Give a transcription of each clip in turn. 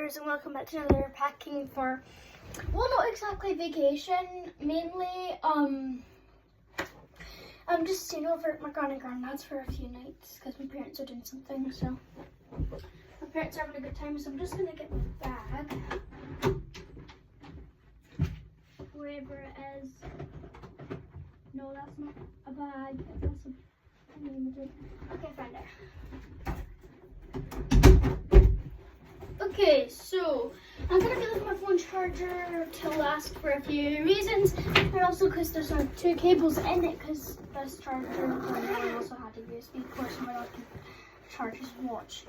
viewers, and welcome back to another packing for, well, not exactly vacation, mainly I'm just staying over at my Gran and Grandad's for a few nights because my parents are doing something, so my parents are having a good time, so I'm just gonna get my bag, wherever it is. No, that's not a bag, that's a name of it. Okay, find it. Okay, so I'm gonna be leaving my phone charger to last for a few reasons, and also because there's two cables in it, because this charger also had a USB port, so I can charge his watch.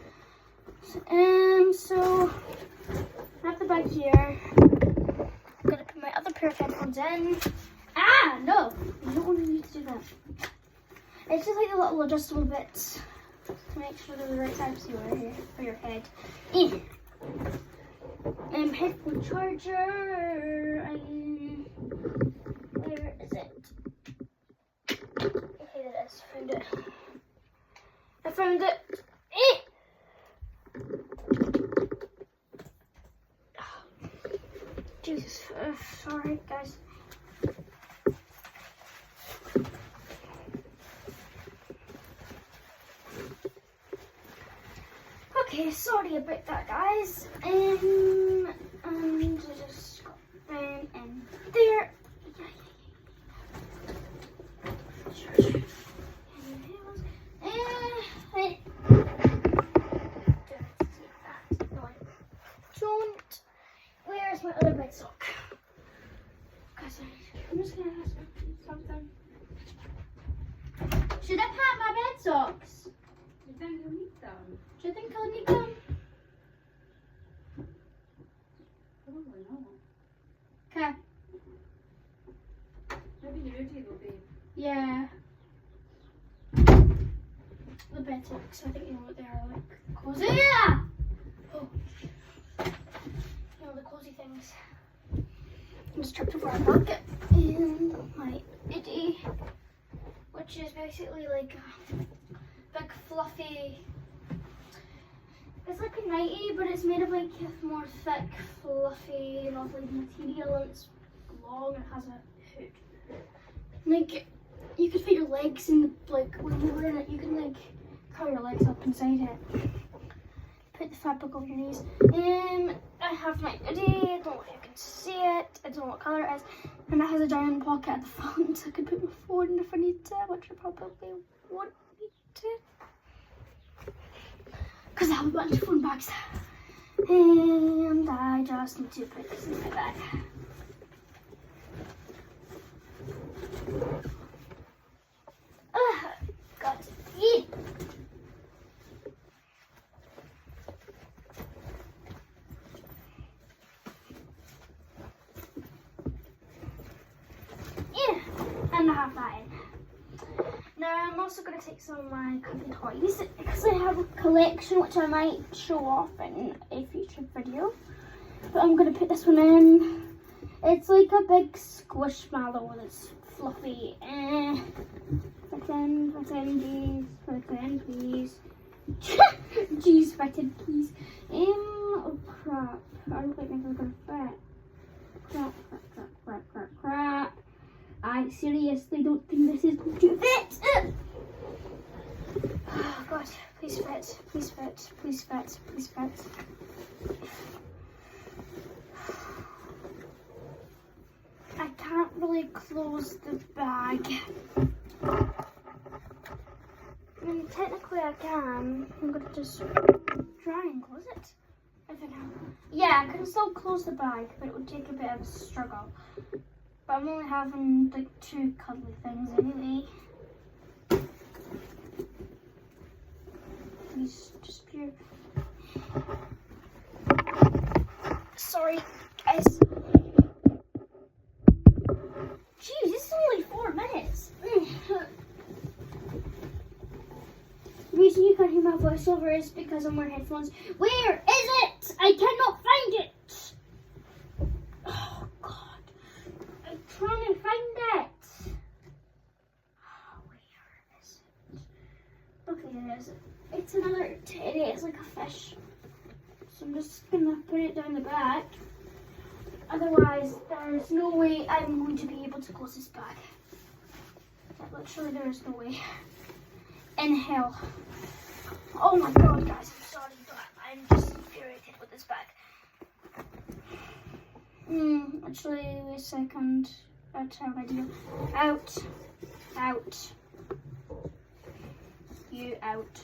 So I have the bag here. I'm gonna put my other pair of headphones in. Ah, no, you don't want to need to do that. It's just like the little adjustable bits to make sure they're the right size for your head. Headphone charger. Where is it? Okay, there it is. Found it. I found it. Jesus. Sorry, guys. Okay, sorry about that, guys. And I just got them in there. Don't. Where's my other bed sock? Guys, I'm just gonna ask something. Should I pack my bed socks? You think you'll need them? Do you think I'll need them? Probably not. Okay. Maybe your Rudy will be. Yeah. The bed socks, I think you know what they are, like cozy. Yeah! Oh. You know, the cozy things. I'm just tucked over a blanket in my itty, which is basically like a big fluffy. It's like a nightie, but it's made of like more thick, fluffy, lovely material, and it's long and has a hood. Like, you could fit your legs in the, like, when you're wearing it, you can like curl your legs up inside it. Put the fabric over your knees. I have my hoodie, I don't know if you can see it, I don't know what colour it is, and it has a giant pocket at the front, so I can put my phone if I need to, which I probably won't need to. Because I have a bunch of phone bags. And I just need to put this in my bag. Got to eat. Yeah, and I have that in. Now I'm also going to take some of my comfy toys because I have a collection which I might show off in a future video. But I'm going to put this one in. It's like a big squishmallow that's fluffy. Pretend, please. Jeez, fitted, please. Oh crap. I don't think this is going to fit. Crap. I seriously don't think this is going to fit. Oh God, please fit, please fit, please fit, please fit. I can't really close the bag. I mean, technically I can. I'm going to just try and close it. I think yeah, I can still close the bag, but it would take a bit of a struggle. But I'm only having like two cuddly things anyway. Please just pure. Sorry, guys. Jeez, this is only 4 minutes. The reason you can't hear my voiceover is because I'm wearing headphones. Where is it? I cannot find it. Oh God. I'm trying to find it. Oh, where is it? Okay, there it is. It's another teddy. It's like a fish. So I'm just gonna put it down the back. Otherwise, there's no way I'm going to be able to close this bag. Like, literally, there is no way. In hell. Oh my god, guys, I'm sorry, but I'm just infuriated with this bag. Actually, wait a second. That's how I do. Out. Out. You out.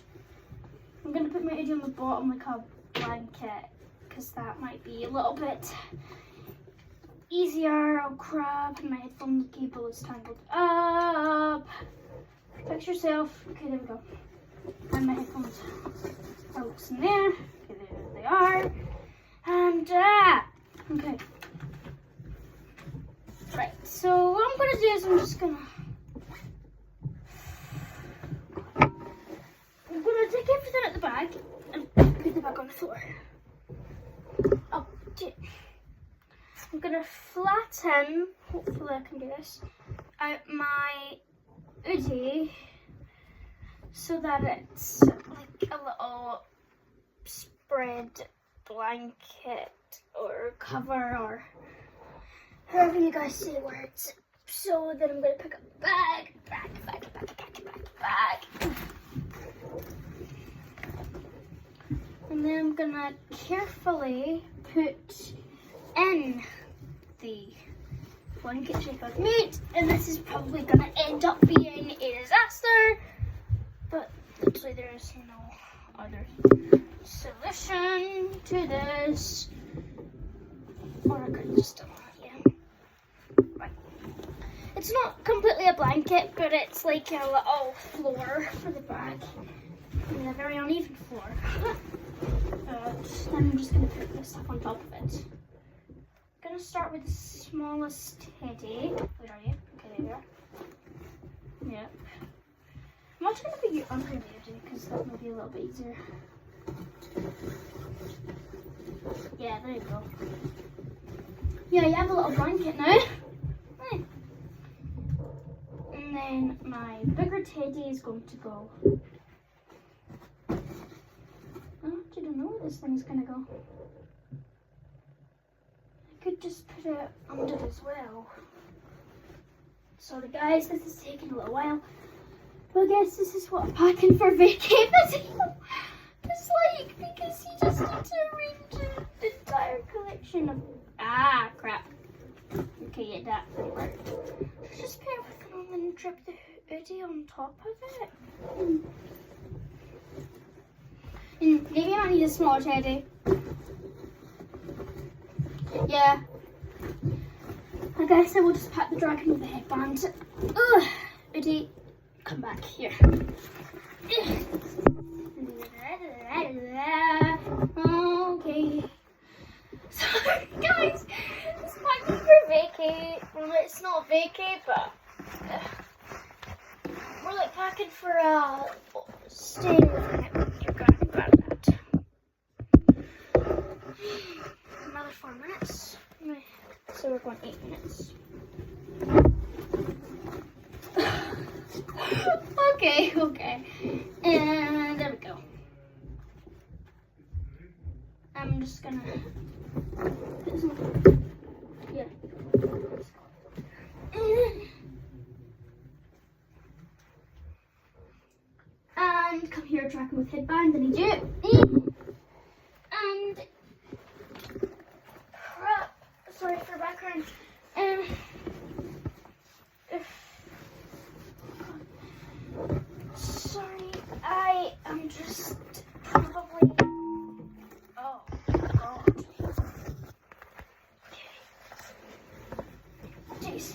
I'm gonna put my hoodie on the bottom like a blanket, because that might be a little bit easier. Oh crap, and my headphone cable is tangled up. Fix yourself. Okay, there we go. And my headphones are in there. Okay, there they are. And okay. Right, so what I'm gonna do is I'm gonna take everything out the bag and put the bag on the floor. Oh, dear. I'm gonna flatten, hopefully I can do this, out my hoodie so that it's like a little spread blanket or cover or however you guys say words. So then I'm gonna pick up the bag. And then I'm gonna carefully put in the blanket shape I've made, and this is probably gonna end up being a disaster, but literally there is no other solution to this. Or I could just right. It's not completely a blanket, but it's like a little floor for the bag. And a very uneven floor. Then I'm just going to put this stuff on top of it. I'm going to start with the smallest teddy. Where are you? Okay, there you are. Yep. I'm actually going to put you under the hoodie because that might be a little bit easier. Yeah, there you go. Yeah, you have a little blanket now. And then my bigger teddy is going to go. I actually don't know where this thing is going to go. I could just put it under as well. Sorry guys, this is taking a little while. But I guess this is what I'm packing for vacay video. It's like, because you just need to arrange the entire collection of... Ah, crap. Okay, yeah, that really worked. Just put everything on and drip the hoodie on top of it. And maybe I might need a smaller teddy. Yeah. I guess I will just pack the dragon with a headband. Ugh, hoodie, come back here. Okay. Sorry guys, it's packing for vacay. Well, it's not vacay, but we're like packing for staying with you're gonna grab that. Another 4 minutes. So we're going 8 minutes. Okay. And there we go. I'm just gonna put some, yeah. And come here, tracking with headband, and do it. And crap, sorry for background. Sorry, I am just probably. Oh God. Jeez.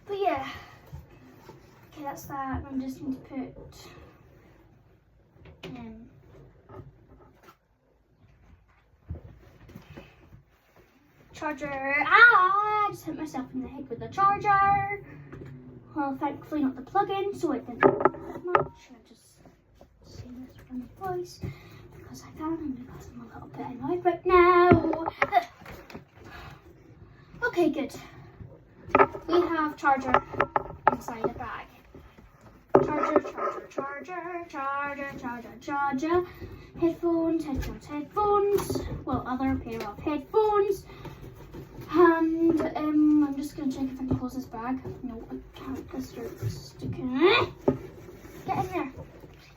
But yeah. Okay, that's that. I'm just going to put charger. Ah! I just hit myself in the head with the charger. Well, thankfully not the plug-in, so it didn't hurt that much. I just say this from my voice because I can and because I'm a little bit annoyed right now. Okay, good. We have charger inside the bag. Charger. headphones, headphones. Well, other pair of headphones. And I'm just gonna check if I can close this bag. No, I can't because you're sticking. Get in there.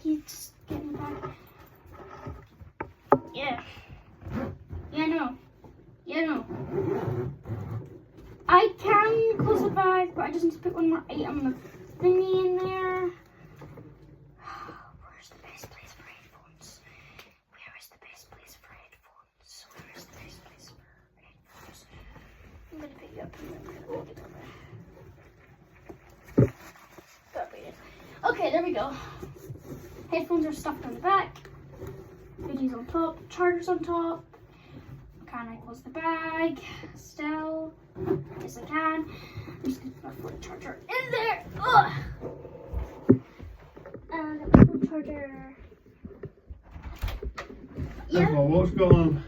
You just get in the bag. Yeah. Yeah, no. Yeah, no. I can close the bag, but I just need to put one more item thingy in there. Where's the best place for headphones? Where is the best place for headphones? Where is the best place for headphones? I'm gonna pick you up and then I'm gonna put it on there. That'll be it. Okay, there we go. Headphones are stuffed on the back. Hoodies on top, chargers on top. Can I close the bag? Still. Yes, I can. I'm just gonna put my phone charger in there. Ugh. And my phone charger. Yeah. Well, what's going on?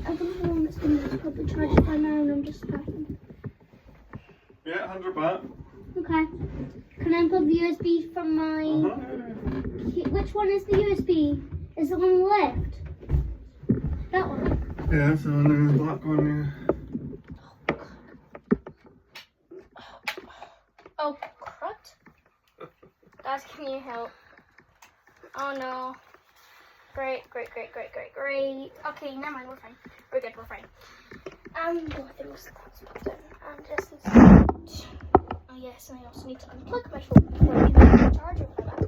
I've got the one that's gonna probably charge it by now, and I'm just packing. Yeah, 100 baht. Okay. Can I unplug the USB from my? Which one is the USB? Is the one on the left? That one. Yeah, so the black one. Oh, crud. Guys, can you help? Oh no. Great. Okay, never mind, we're fine. We're good, we're fine. Oh, I think was the close button. And just need to... Oh yes, and I also need to unplug my phone before I can get the charger for that.